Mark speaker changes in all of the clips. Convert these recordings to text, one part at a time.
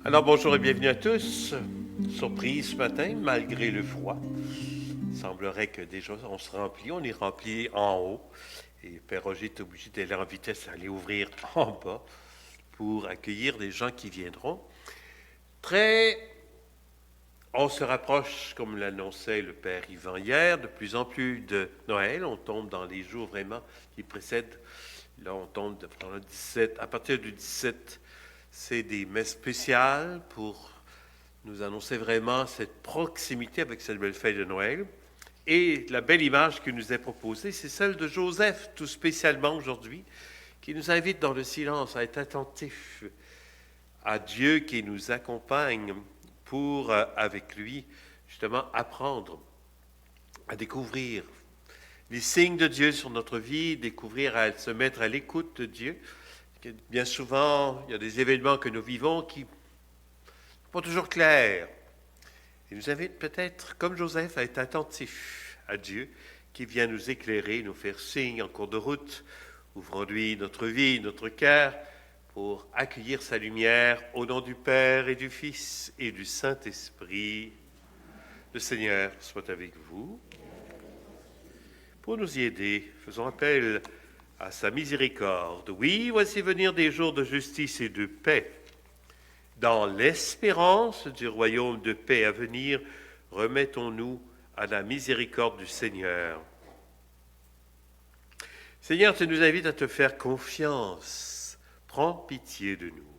Speaker 1: Alors bonjour et bienvenue à tous. Surprise ce matin, malgré le froid. Il semblerait que déjà on se remplit, on est rempli en haut. Et Père Roger est obligé d'aller en vitesse, aller ouvrir en bas pour accueillir des gens qui viendront. On se rapproche, comme l'annonçait le Père Yvan hier, de plus en plus de Noël. On tombe dans les jours vraiment qui précèdent. Là, on tombe dans le 17. À partir du 17, c'est des messes spéciales pour nous annoncer vraiment cette proximité avec cette belle fête de Noël. Et la belle image qui nous est proposée, c'est celle de Joseph, tout spécialement aujourd'hui, qui nous invite dans le silence à être attentifs à Dieu qui nous accompagne pour, avec lui, justement, apprendre à découvrir les signes de Dieu sur notre vie, découvrir à se mettre à l'écoute de Dieu. Bien souvent, il y a des événements que nous vivons qui ne sont pas toujours clairs. Il nous invite peut-être, comme Joseph, à être attentifs à Dieu qui vient nous éclairer, nous faire signe en cours de route. Ouvrons-lui notre vie, notre cœur, pour accueillir sa lumière au nom du Père et du Fils et du Saint-Esprit. Le Seigneur soit avec vous. Pour nous y aider, faisons appel à sa miséricorde. Oui, voici venir des jours de justice et de paix. Dans l'espérance du royaume de paix à venir, remettons-nous à la miséricorde du Seigneur. Seigneur, tu nous invites à te faire confiance. Prends pitié de nous.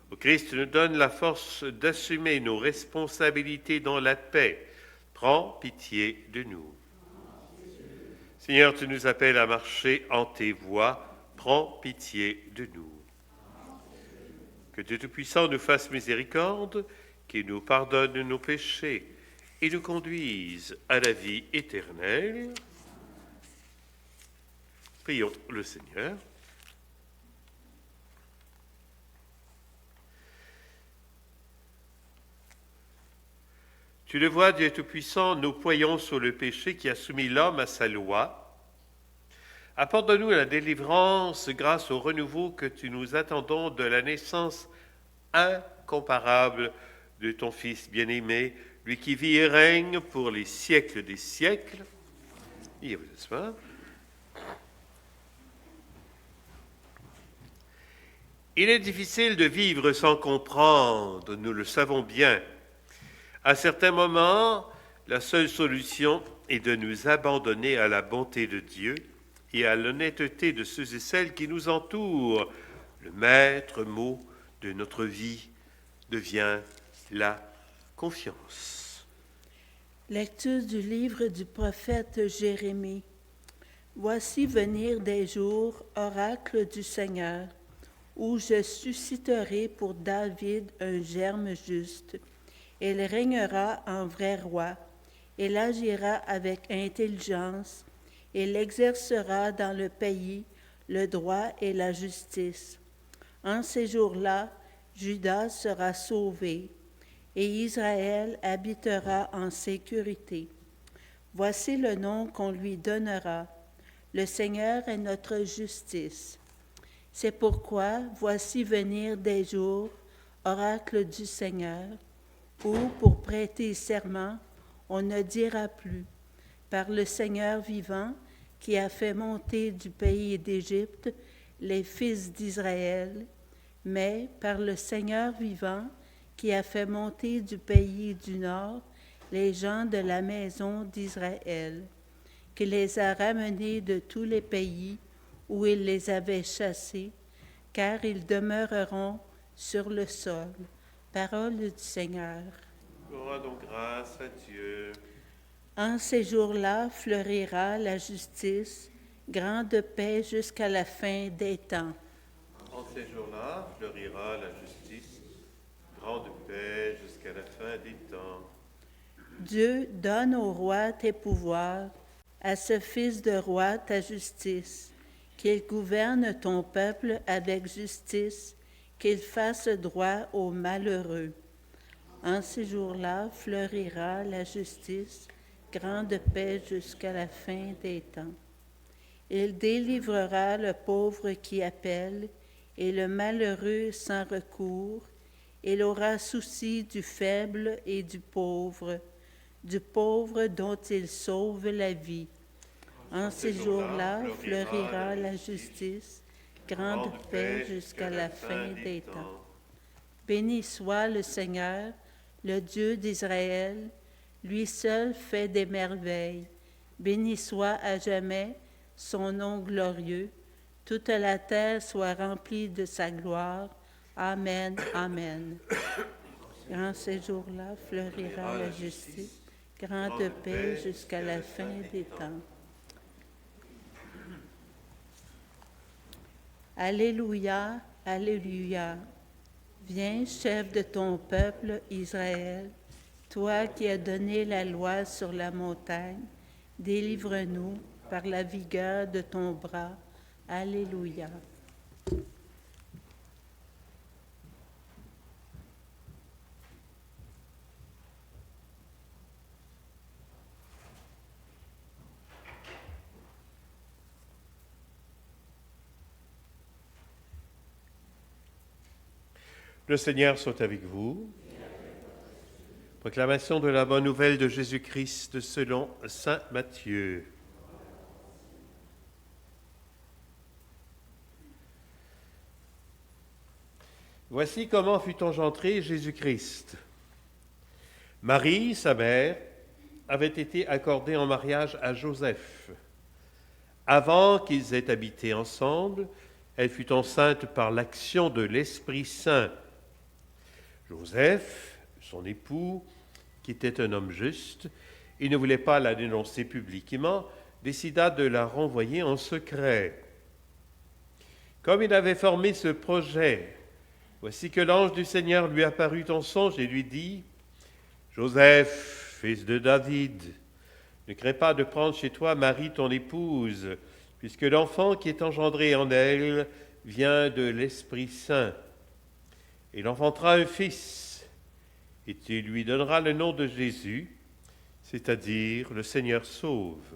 Speaker 1: Au Christ nous donne la force d'assumer nos responsabilités dans la paix. Prends pitié de nous. Seigneur, tu nous appelles à marcher en tes voies. Prends pitié de nous. Que Dieu Tout-Puissant nous fasse miséricorde, qu'il nous pardonne nos péchés et nous conduise à la vie éternelle. Prions le Seigneur. Tu le vois, Dieu Tout-Puissant, nous ployons sur le péché qui a soumis l'homme à sa loi. Apporte-nous la délivrance grâce au renouveau que tu nous attendons de la naissance incomparable de ton Fils bien-aimé, lui qui vit et règne pour les siècles des siècles. Et vous asseoir. Il est difficile de vivre sans comprendre, nous le savons bien. À certains moments, la seule solution est de nous abandonner à la bonté de Dieu et à l'honnêteté de ceux et celles qui nous entourent. Le maître mot de notre vie devient la confiance.
Speaker 2: Lecture du livre du prophète Jérémie. Voici venir des jours, oracle du Seigneur, où je susciterai pour David un germe juste. Il régnera en vrai roi. Il agira avec intelligence. Il exercera dans le pays le droit et la justice. En ces jours-là, Juda sera sauvé, et Israël habitera en sécurité. Voici le nom qu'on lui donnera. Le Seigneur est notre justice. C'est pourquoi voici venir des jours, oracle du Seigneur, où, pour prêter serment, on ne dira plus, par le Seigneur vivant, qui a fait monter du pays d'Égypte les fils d'Israël, mais par le Seigneur vivant, qui a fait monter du pays du nord les gens de la maison d'Israël, qui les a ramenés de tous les pays où il les avait chassés, car ils demeureront sur le sol. Parole du Seigneur.
Speaker 1: Rendons grâce à Dieu.
Speaker 2: En ces jours-là fleurira la justice, grande paix jusqu'à la fin des temps.
Speaker 1: En ces jours-là fleurira la justice, grande paix jusqu'à la fin des temps.
Speaker 2: Dieu donne au roi tes pouvoirs, à ce fils de roi ta justice, qu'il gouverne ton peuple avec justice, qu'il fasse droit aux malheureux. En ces jours-là fleurira la justice, grande paix jusqu'à la fin des temps. Il délivrera le pauvre qui appelle, et le malheureux sans recours. Il aura souci du faible et du pauvre dont il sauve la vie. En ces jours-là fleurira la justice, grande paix jusqu'à la fin des temps. Béni soit le Seigneur, le Dieu d'Israël, lui seul fait des merveilles. Béni soit à jamais son nom glorieux. Toute la terre soit remplie de sa gloire. Amen, amen. En ces jours-là fleurira la justice, grande paix jusqu'à la fin des temps. Alléluia, alléluia. Viens, chef de ton peuple Israël, toi qui as donné la loi sur la montagne, délivre-nous par la vigueur de ton bras. Alléluia.
Speaker 1: Le Seigneur soit avec vous. Proclamation de la bonne nouvelle de Jésus-Christ selon saint Matthieu. Voici comment fut engendré Jésus-Christ. Marie, sa mère, avait été accordée en mariage à Joseph. Avant qu'ils aient habité ensemble, elle fut enceinte par l'action de l'Esprit Saint. Joseph, son époux, qui était un homme juste, et ne voulait pas la dénoncer publiquement, décida de la renvoyer en secret. Comme il avait formé ce projet, voici que l'ange du Seigneur lui apparut en songe et lui dit : « Joseph, fils de David, ne crains pas de prendre chez toi Marie ton épouse, puisque l'enfant qui est engendré en elle vient de l'Esprit Saint. Il enfantera un fils, et tu lui donneras le nom de Jésus, c'est-à-dire le Seigneur sauve,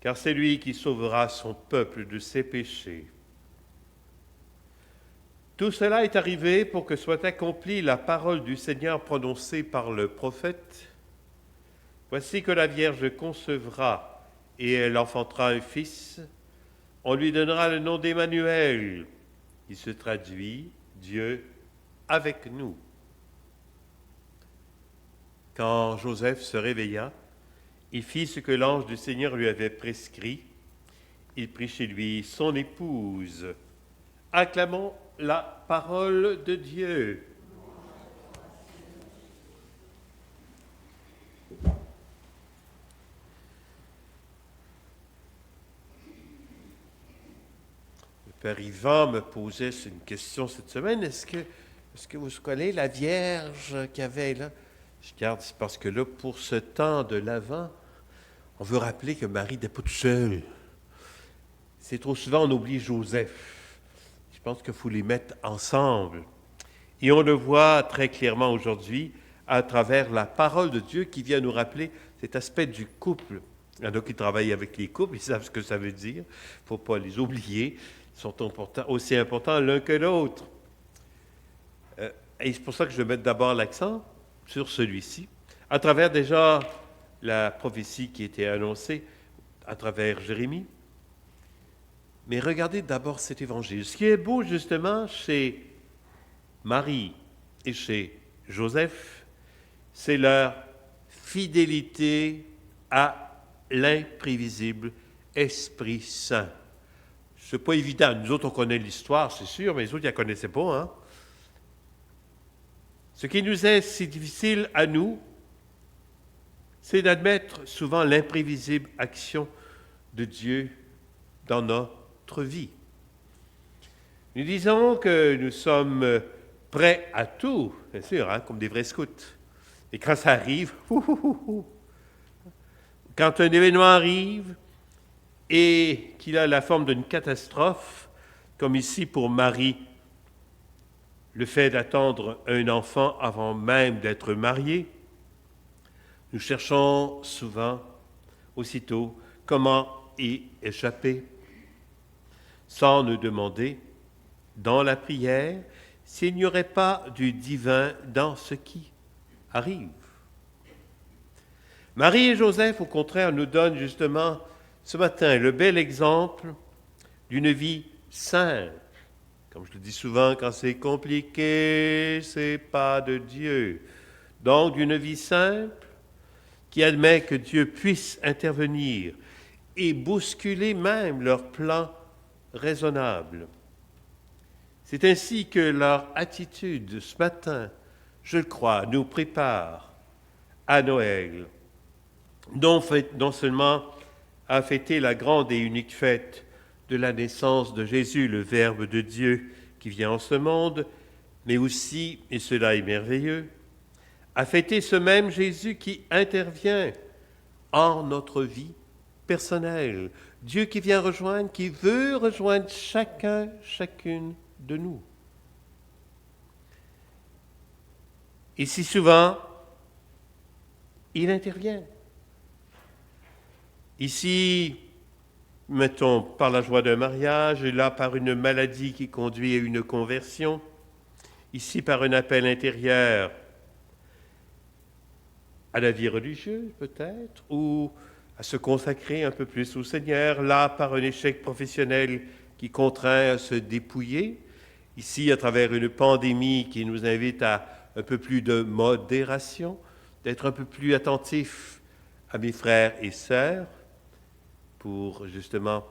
Speaker 1: car c'est lui qui sauvera son peuple de ses péchés. » Tout cela est arrivé pour que soit accomplie la parole du Seigneur prononcée par le prophète. Voici que la Vierge concevra et elle enfantera un fils. On lui donnera le nom d'Emmanuel, qui se traduit Dieu avec nous. Quand Joseph se réveilla, il fit ce que l'ange du Seigneur lui avait prescrit. Il prit chez lui son épouse. Acclamons la parole de Dieu. Le Père Yvan me posait une question cette semaine. Est-ce que vous connaissez la Vierge qu'il y avait là? Je regarde, c'est parce que là, pour ce temps de l'Avent, on veut rappeler que Marie n'était pas toute seule. C'est trop souvent, on oublie Joseph. Je pense qu'il faut les mettre ensemble. Et on le voit très clairement aujourd'hui à travers la parole de Dieu qui vient nous rappeler cet aspect du couple. Il y en a qui travaillent avec les couples, ils savent ce que ça veut dire. Il ne faut pas les oublier. Ils sont aussi importants l'un que l'autre. Et c'est pour ça que je vais mettre d'abord l'accent sur celui-ci, à travers déjà la prophétie qui était annoncée à travers Jérémie. Mais regardez d'abord cet évangile. Ce qui est beau justement chez Marie et chez Joseph, c'est leur fidélité à l'imprévisible Esprit Saint. C'est pas évident. Nous autres, on connaît l'histoire, c'est sûr, mais les autres, ils ne la connaissaient pas. Hein? Ce qui nous est si difficile à nous, c'est d'admettre souvent l'imprévisible action de Dieu dans notre vie. Nous disons que nous sommes prêts à tout, bien sûr, hein, comme des vrais scouts. Et quand ça arrive, quand un événement arrive et qu'il a la forme d'une catastrophe, comme ici pour Marie, le fait d'attendre un enfant avant même d'être marié, nous cherchons souvent, aussitôt, comment y échapper, sans nous demander, dans la prière s'il n'y aurait pas du divin dans ce qui arrive. Marie et Joseph, au contraire, nous donnent justement ce matin le bel exemple d'une vie simple. Comme je le dis souvent, quand c'est compliqué, c'est pas de Dieu. Donc d'une vie simple qui admet que Dieu puisse intervenir et bousculer même leurs plans raisonnables. C'est ainsi que leur attitude ce matin, je le crois, nous prépare à Noël, non seulement à fêter la grande et unique fête de la naissance de Jésus, le Verbe de Dieu qui vient en ce monde, mais aussi, et cela est merveilleux, à fêter ce même Jésus qui intervient en notre vie personnelle. Dieu qui vient rejoindre, qui veut rejoindre chacun, chacune de nous. Et si souvent, il intervient. Ici, mettons, par la joie d'un mariage, et là, par une maladie qui conduit à une conversion, ici, par un appel intérieur à la vie religieuse, peut-être, ou à se consacrer un peu plus au Seigneur, là, par un échec professionnel qui contraint à se dépouiller, ici, à travers une pandémie qui nous invite à un peu plus de modération, d'être un peu plus attentif à mes frères et sœurs, pour justement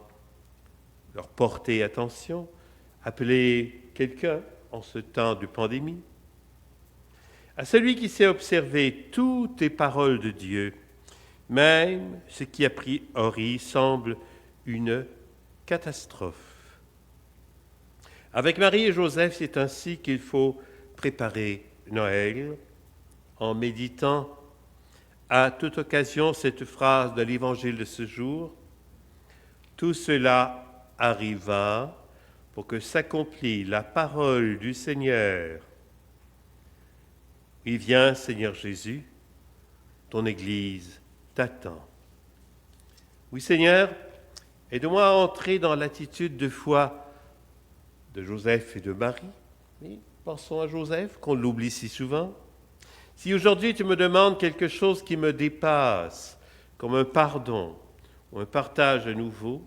Speaker 1: leur porter attention, appeler quelqu'un en ce temps de pandémie. À celui qui sait observer toutes les paroles de Dieu, même ce qui a priori semble une catastrophe. Avec Marie et Joseph, c'est ainsi qu'il faut préparer Noël en méditant à toute occasion cette phrase de l'Évangile de ce jour. Tout cela arriva pour que s'accomplisse la parole du Seigneur. Il vient, Seigneur Jésus, ton Église t'attend. Oui, Seigneur, aide-moi à entrer dans l'attitude de foi de Joseph et de Marie. Oui, pensons à Joseph, qu'on l'oublie si souvent. Si aujourd'hui tu me demandes quelque chose qui me dépasse, comme un pardon ou un partage à nouveau,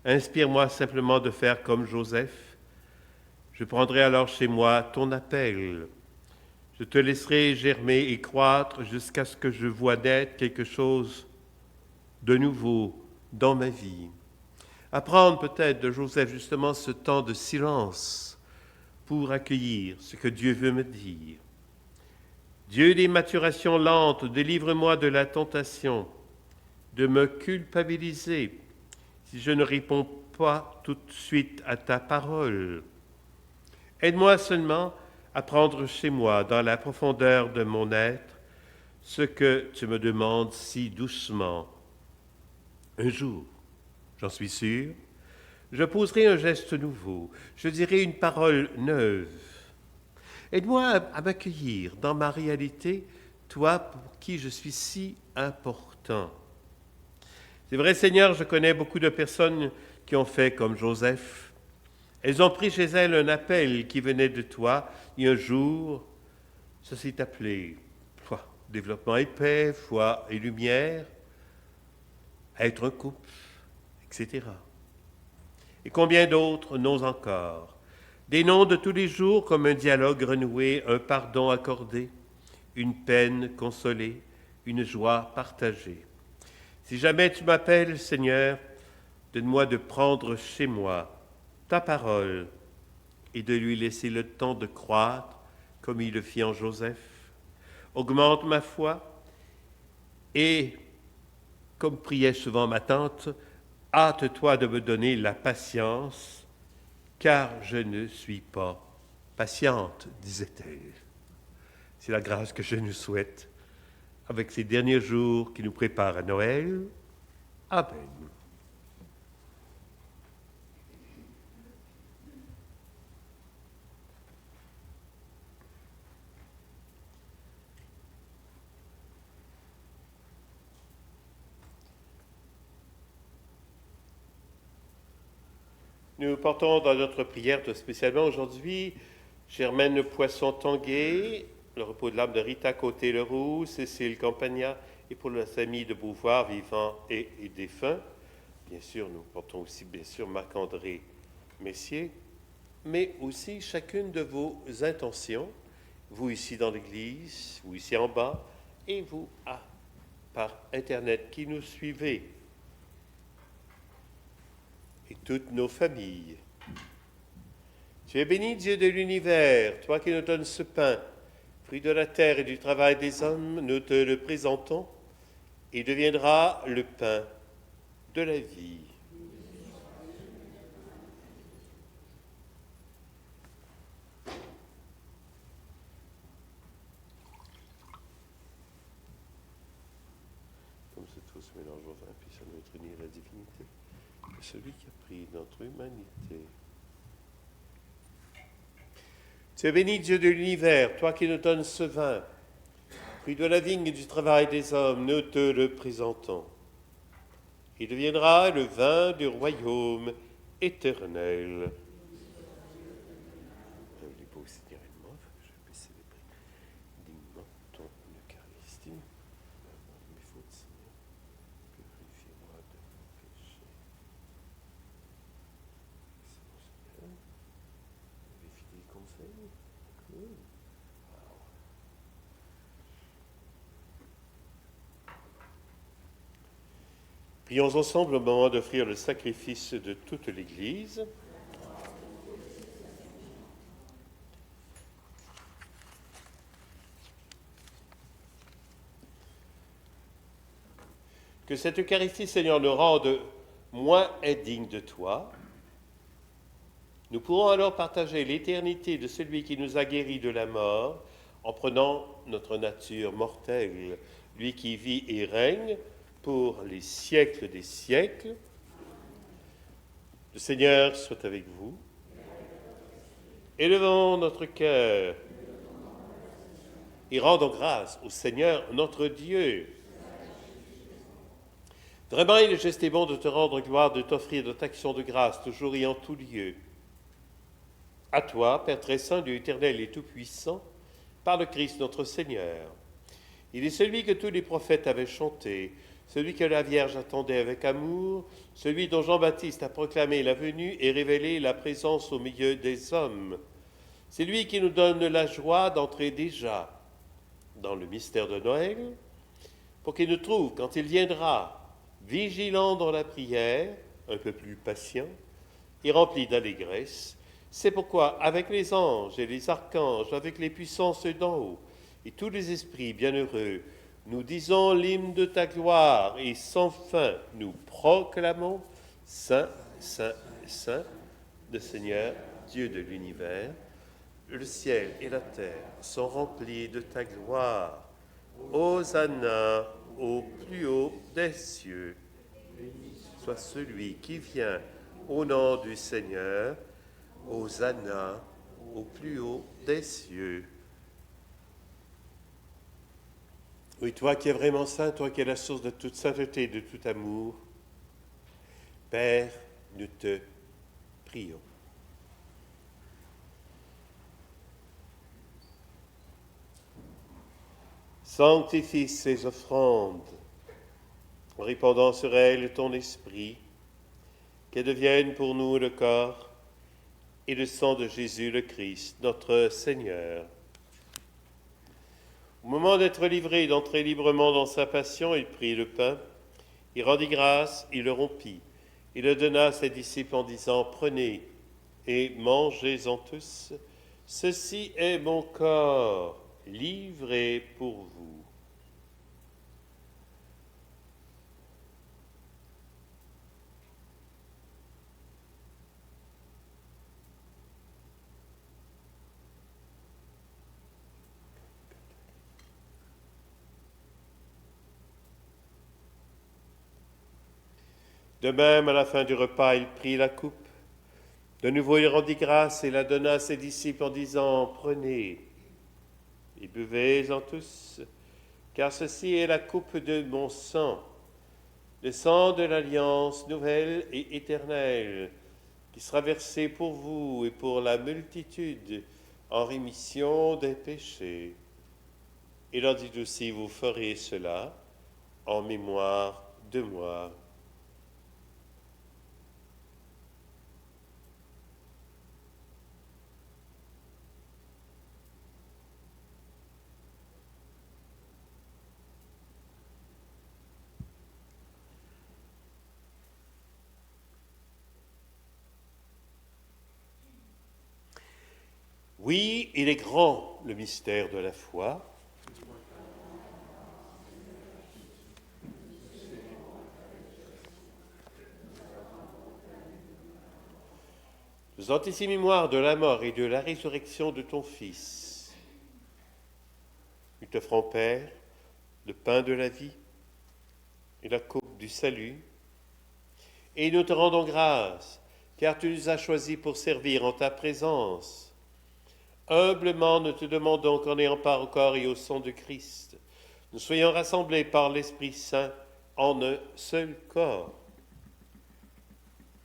Speaker 1: inspire-moi simplement de faire comme Joseph. Je prendrai alors chez moi ton appel. Je te laisserai germer et croître jusqu'à ce que je vois naître quelque chose de nouveau dans ma vie. Apprendre peut-être de Joseph justement ce temps de silence pour accueillir ce que Dieu veut me dire. Dieu des maturations lentes, délivre-moi de la tentation de me culpabiliser si je ne réponds pas tout de suite à ta parole. Aide-moi seulement à prendre chez moi, dans la profondeur de mon être, ce que tu me demandes si doucement. Un jour, j'en suis sûr, je poserai un geste nouveau, je dirai une parole neuve. Aide-moi à m'accueillir dans ma réalité, toi pour qui je suis si important. C'est vrai, Seigneur, je connais beaucoup de personnes qui ont fait comme Joseph. Elles ont pris chez elles un appel qui venait de toi, et un jour, ça s'est appelé foi, développement et paix, foi et lumière, être un couple, etc. Et combien d'autres noms encore? Des noms de tous les jours comme un dialogue renoué, un pardon accordé, une peine consolée, une joie partagée. Si jamais tu m'appelles, Seigneur, donne-moi de prendre chez moi ta parole et de lui laisser le temps de croître comme il le fit en Joseph. Augmente ma foi et, comme priait souvent ma tante, hâte-toi de me donner la patience, car je ne suis pas patiente, disait-elle. C'est la grâce que je nous souhaite avec ces derniers jours qui nous préparent à Noël. Amen. Nous portons dans notre prière tout spécialement aujourd'hui Germaine Poisson-Tanguay, le repos de l'âme de Rita Côté-Leroux, Cécile Campagna, et pour la famille de Beauvoir, vivants et défunts. Bien sûr, nous portons aussi, Marc-André Messier, mais aussi chacune de vos intentions, vous ici dans l'église, vous ici en bas, et vous par Internet qui nous suivez, et toutes nos familles. Tu es béni, Dieu de l'univers, toi qui nous donnes ce pain, fruit de la terre et du travail des hommes, nous te le présentons, et deviendra le pain de la vie. Comme c'est tout se mélange au vin, puis ça doit être unir la divinité de celui qui a pris notre humanité. Tu es béni, Dieu de l'univers, toi qui nous donnes ce vin, fruit de la vigne et du travail des hommes, nous te le présentons. Il deviendra le vin du royaume éternel. N'oublie pas aussi de dire une mot, je peux célébrer dignement ton Eucharistie. Mes fautes, Seigneur, purifie-moi de mon péché. C'est mon Seigneur, mes fidèles conseils. Cool. Prions ensemble au moment d'offrir le sacrifice de toute l'Église. Que cette Eucharistie, Seigneur, nous rende moins indignes de toi. Nous pourrons alors partager l'éternité de celui qui nous a guéris de la mort en prenant notre nature mortelle, lui qui vit et règne pour les siècles des siècles. Le Seigneur soit avec vous. Élevons notre cœur et rendons grâce au Seigneur notre Dieu. Vraiment, il est juste et bon de te rendre gloire, de t'offrir notre action de grâce, toujours et en tout lieu. À toi, Père très saint, Dieu éternel et tout-puissant, par le Christ notre Seigneur. Il est celui que tous les prophètes avaient chanté, celui que la Vierge attendait avec amour, celui dont Jean-Baptiste a proclamé la venue et révélé la présence au milieu des hommes. C'est lui qui nous donne la joie d'entrer déjà dans le mystère de Noël, pour qu'il nous trouve, quand il viendra, vigilants dans la prière, un peu plus patients et remplis d'allégresse. C'est pourquoi, avec les anges et les archanges, avec les puissances d'en haut et tous les esprits bienheureux, nous disons l'hymne de ta gloire et sans fin nous proclamons Saint, Saint, Saint, le Seigneur, Dieu de l'univers. Le ciel et la terre sont remplis de ta gloire. Hosanna au plus haut des cieux. Béni soit celui qui vient au nom du Seigneur. Hosanna au plus haut des cieux. Oui, toi qui es vraiment saint, toi qui es la source de toute sainteté et de tout amour, Père, nous te prions. Sanctifie ces offrandes, en répandant sur elles ton esprit, qu'elles deviennent pour nous le corps et le sang de Jésus le Christ, notre Seigneur. Au moment d'être livré et d'entrer librement dans sa passion, il prit le pain, il rendit grâce, il le rompit, il le donna à ses disciples en disant « Prenez et mangez-en tous, ceci est mon corps, livré pour vous. » De même, à la fin du repas, il prit la coupe. De nouveau, il rendit grâce et la donna à ses disciples en disant « Prenez et buvez-en tous, car ceci est la coupe de mon sang, le sang de l'alliance nouvelle et éternelle, qui sera versé pour vous et pour la multitude en rémission des péchés. Il leur dit aussi, vous ferez cela en mémoire de moi. Oui, il est grand, le mystère de la foi. Nous en ici mémoire de la mort et de la résurrection de ton Fils. Nous te ferons, Père, le pain de la vie et la coupe du salut, et nous te rendons grâce, car tu nous as choisis pour servir en ta présence. Humblement, nous te demandons qu'en ayant part au corps et au sang de Christ, nous soyons rassemblés par l'Esprit Saint en un seul corps.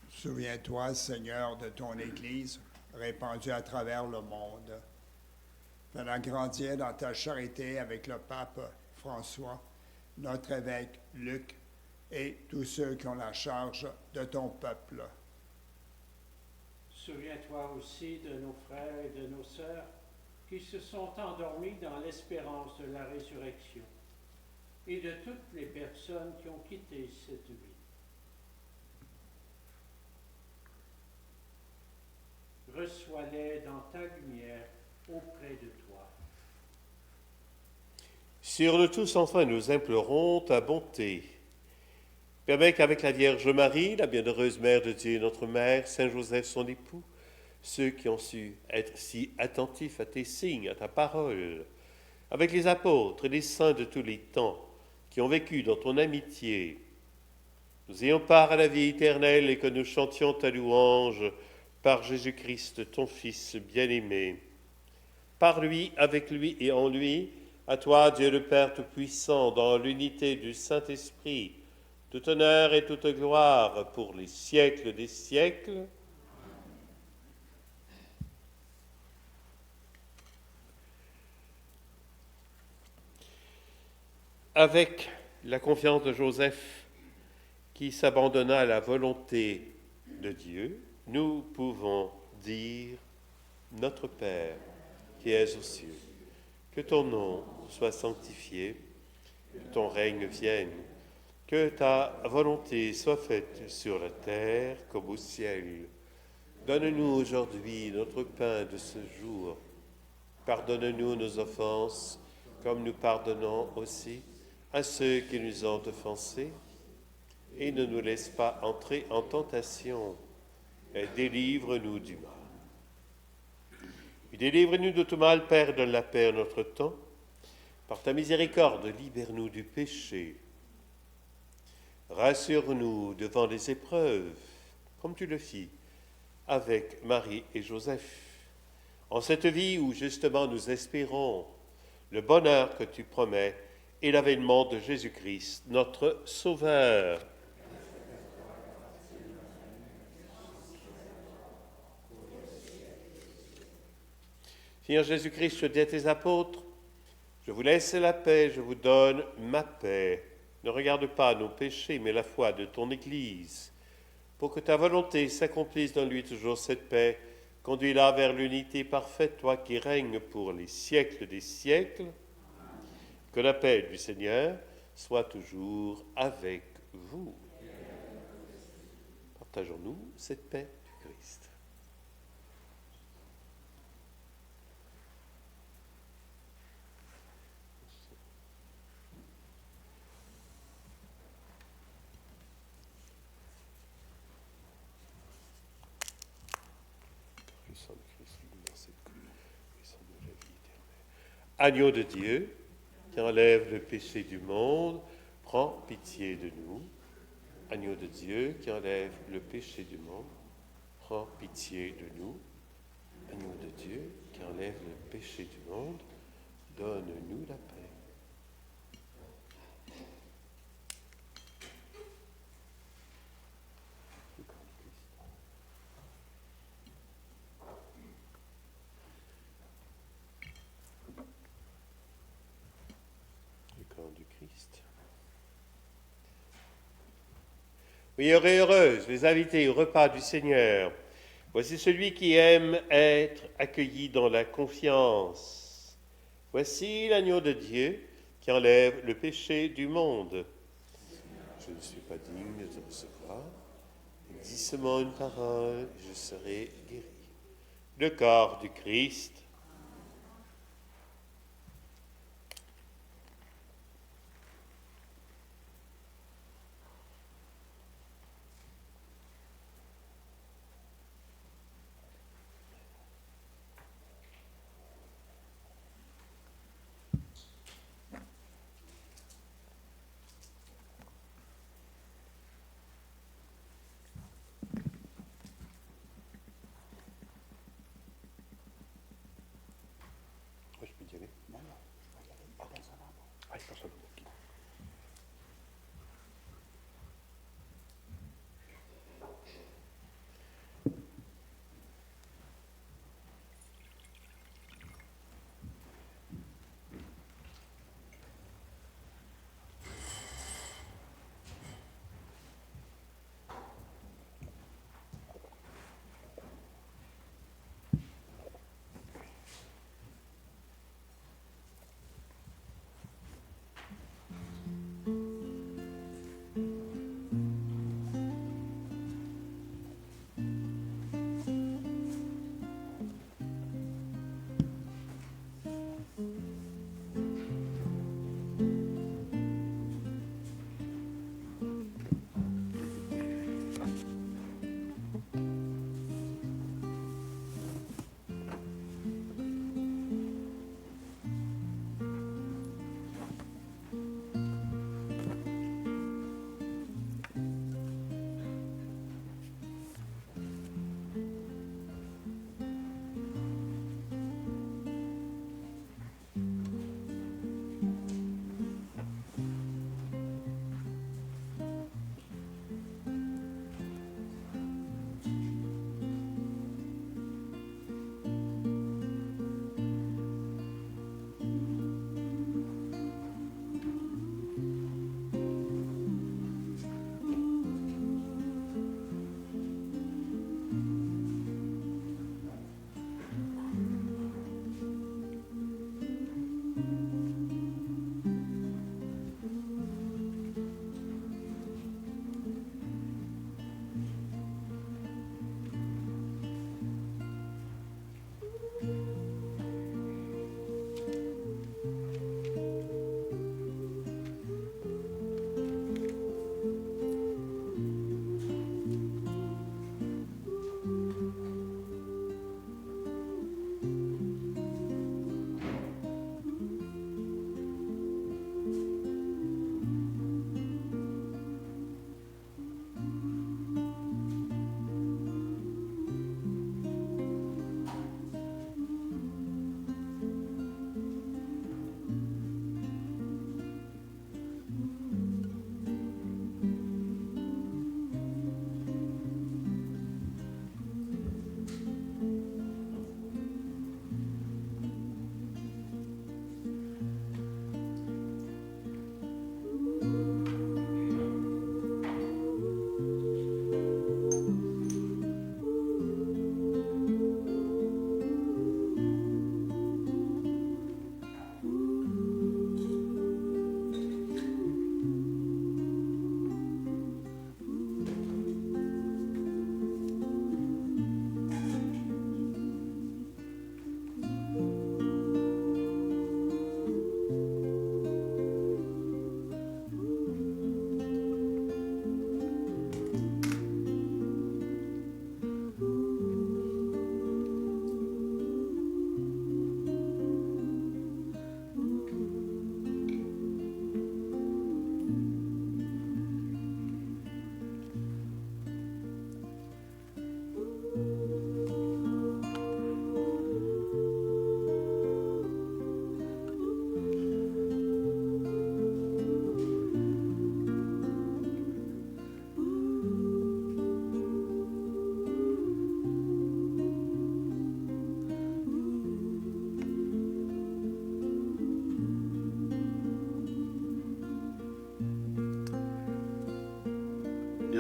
Speaker 3: Souviens-toi, Seigneur, de ton Église répandue à travers le monde. Fais-la grandir dans ta charité avec le pape François, notre évêque Luc et tous ceux qui ont la charge de ton peuple.
Speaker 4: Souviens-toi aussi de nos frères et de nos sœurs qui se sont endormis dans l'espérance de la résurrection et de toutes les personnes qui ont quitté cette vie. Reçois-les dans ta lumière auprès de toi.
Speaker 1: Sur nous tous, enfin, nous implorons ta bonté. Permets qu'avec la Vierge Marie, la bienheureuse Mère de Dieu, notre Mère, Saint Joseph, son époux, ceux qui ont su être si attentifs à tes signes, à ta parole, avec les apôtres et les saints de tous les temps, qui ont vécu dans ton amitié, nous ayons part à la vie éternelle et que nous chantions ta louange par Jésus-Christ, ton Fils bien-aimé. Par lui, avec lui et en lui, à toi, Dieu le Père Tout-Puissant, dans l'unité du Saint-Esprit, tout honneur et toute gloire pour les siècles des siècles. Avec la confiance de Joseph qui s'abandonna à la volonté de Dieu, nous pouvons dire « Notre Père, qui es aux cieux, que ton nom soit sanctifié, que ton règne vienne, que ta volonté soit faite sur la terre comme au ciel. Donne-nous aujourd'hui notre pain de ce jour. Pardonne-nous nos offenses, comme nous pardonnons aussi à ceux qui nous ont offensés. Et ne nous laisse pas entrer en tentation, et délivre-nous du mal. Et délivre-nous de tout mal, Père, donne la paix à notre temps. Par ta miséricorde, libère-nous du péché. Rassure-nous devant les épreuves, comme tu le fis avec Marie et Joseph. En cette vie où justement nous espérons le bonheur que tu promets et l'avènement de Jésus-Christ, notre Sauveur. Seigneur Jésus-Christ, je dis à tes apôtres, je vous laisse la paix, je vous donne ma paix. Ne regarde pas nos péchés, mais la foi de ton Église. Pour que ta volonté s'accomplisse dans lui toujours cette paix, conduis-la vers l'unité parfaite, toi qui règnes pour les siècles des siècles. Que la paix du Seigneur soit toujours avec vous. Partageons-nous cette paix du Christ. Agneau de Dieu, qui enlève le péché du monde, prends pitié de nous. Agneau de Dieu, qui enlève le péché du monde, prends pitié de nous. Agneau de Dieu, qui enlève le péché du monde, donne-nous la paix. Meilleure et heureuse les invités au repas du Seigneur. Voici celui qui aime être accueilli dans la confiance. Voici l'agneau de Dieu qui enlève le péché du monde. Je ne suis pas digne de te recevoir. Dis seulement une parole, je serai guéri. Le corps du Christ.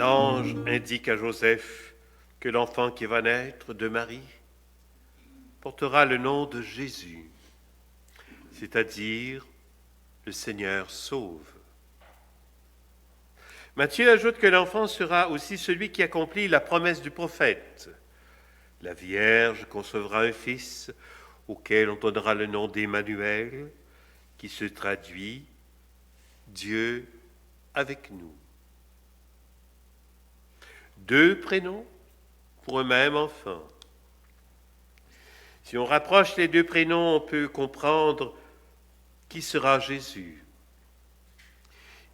Speaker 1: l'ange indique à Joseph que l'enfant qui va naître de Marie portera le nom de Jésus, c'est-à-dire le Seigneur sauve. Matthieu ajoute que l'enfant sera aussi celui qui accomplit la promesse du prophète. La Vierge concevra un fils auquel on donnera le nom d'Emmanuel, qui se traduit « Dieu avec nous ». 2 prénoms pour un même enfant. Si on rapproche les 2 prénoms, on peut comprendre qui sera Jésus.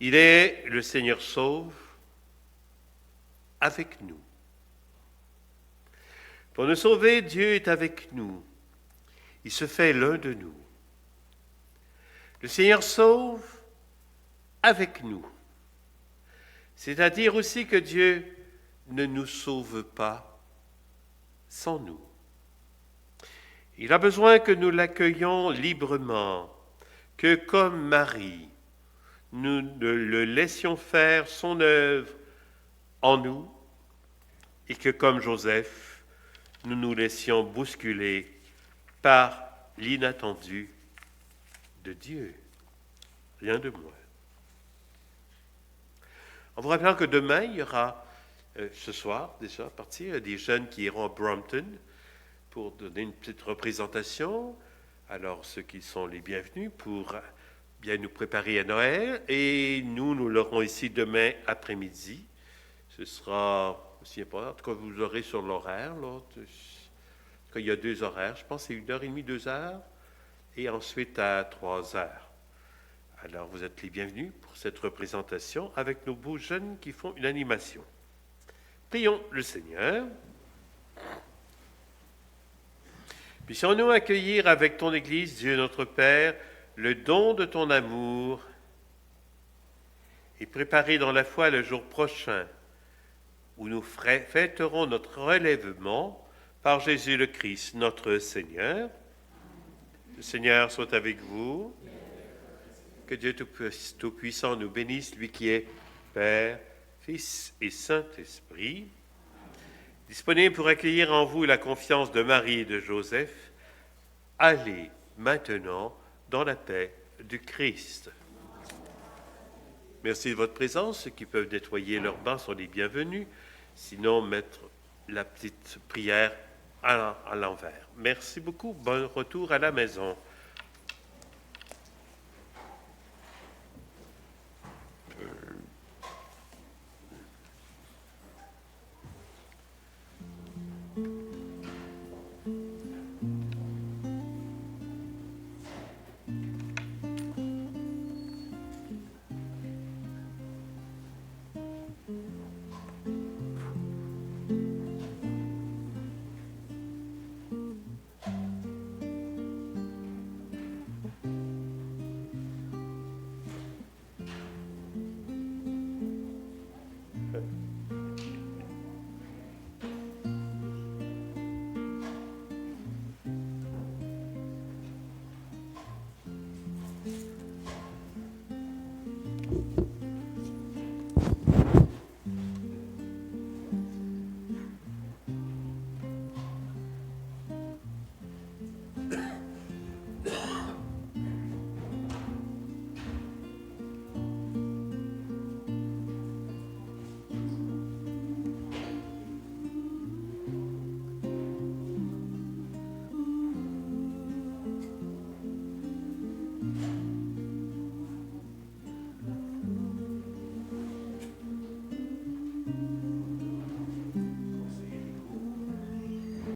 Speaker 1: Il est le Seigneur sauve avec nous. Pour nous sauver, Dieu est avec nous. Il se fait l'un de nous. Le Seigneur sauve avec nous. C'est-à-dire aussi que Dieu ne nous sauve pas sans nous. Il a besoin que nous l'accueillions librement, que comme Marie, nous le laissions faire son œuvre en nous et que comme Joseph, nous nous laissions bousculer par l'inattendu de Dieu. Rien de moins. En vous rappelant que demain, il y aura, ce soir déjà, à partir des jeunes qui iront à Brompton pour donner une petite représentation. Alors, ceux qui sont les bienvenus pour bien nous préparer à Noël. Et nous l'aurons ici demain après-midi. Ce sera aussi important. En tout cas, vous l'aurez sur l'horaire. En tout cas, il y a 2 horaires. Je pense que c'est 1h30, 2h. Et ensuite à 3h. Alors, vous êtes les bienvenus pour cette représentation avec nos beaux jeunes qui font une animation. Prions le Seigneur. Puissions-nous accueillir avec ton Église, Dieu notre Père, le don de ton amour et préparer dans la foi le jour prochain où nous fêterons notre relèvement par Jésus le Christ, notre Seigneur. Le Seigneur soit avec vous. Que Dieu Tout-Puissant nous bénisse, lui qui est Père, Fils et Saint-Esprit. Disponible pour accueillir en vous la confiance de Marie et de Joseph, allez maintenant dans la paix du Christ. Merci de votre présence. Ceux qui peuvent nettoyer leurs bains sont les bienvenus. Sinon, mettre la petite prière à l'envers. Merci beaucoup. Bon retour à la maison.